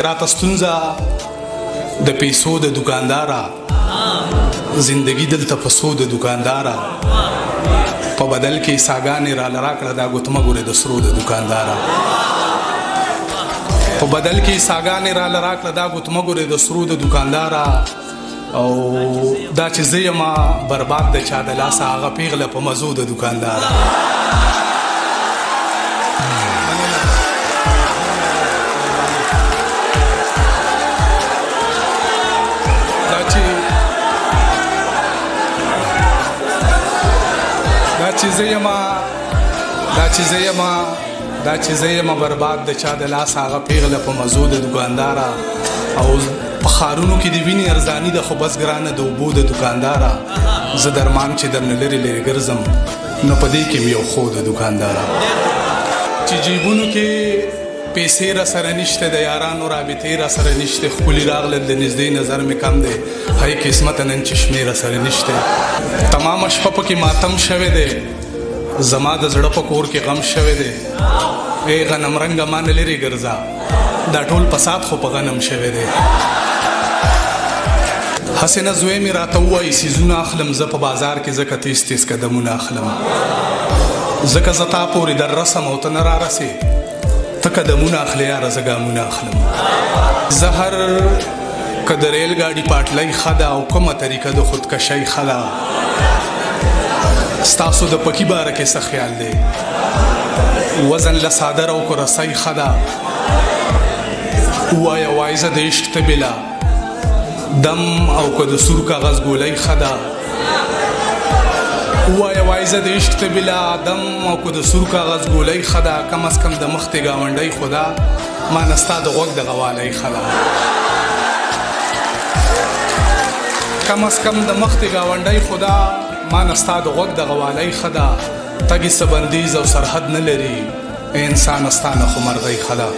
راته ستونزه د پیسو د دوکانداره، زندگی دلته په سو د دوکانداره، په بدل کې ساګانې را لراکړه دا ګوتمه ګورې د سرو د دوکانداره، په بدل کې ساګانې را لراکړه دا ګوتمه ګورې د سرو د دوکانداره، او دا چې زه یمه برباد د چا د لاسه هغه پیغله په مزو د دوکانداره. دا چې زه یمه برباد د چا د لاس هغه پیغله په مزو د دوکانداره، او په ښارونو کې د وینې ارزاني ده خو بس ګرانه د اوبو د دوکانداره، زه درمان چې درنه لرې لرې ګرځم نو په دې کې مې یو خو د دوکانداره، چې جیبونو کې پیسې را سره نشته، د یارانو رابطې را سره نشته، ښکلي راغلل د نږدې نظر مې کم دی، هی قسمته نن چې شمې را سره نشته، تمامه شپه پکې ماتم شوی دی، زما د زړه په کور کې غم شوی دی، ای غنم رنګه ما نه لرې ګرځه، دا ټول فساد خو په غنم شوی دی. هسې نه زوی مې راته ووایي څیزونه اخلم زه په بازار کې، ځکه تیز تیز قدمونه اخلم، ځکه زه تا پورې در رسم او ته نه رارسې، ته قدمونه اخلې یاره زه ګامونه اخلم. زه هر که د ریل ګاډي پاټلۍ ښه ده او کومه طریقه د خودکشۍ ښه ده، ستاسو د پکي باره کې څه خیال دی؟ وزن له صادر او که رسۍ ښه ده، ووایه وایزه د عشق ته بله، دم او که د سور کاغذ ګولۍ ښه ده، ووایه وایزه د عشق ته بله، دم او که د سور کاغذ ګولۍ ښه ده، کم از کم د مخ دې ګاونډۍ خو ده، ما نه ستا د غوږ د غوالۍ ښه ده، کم از کم د مخ دې ګاونډۍ خو ده، ما نه ستا د غوږ د غوالۍ ښه ده، تګې څه بندیز او سرحد نه لري، انسان ستا نه خو مرغۍ ښه ده.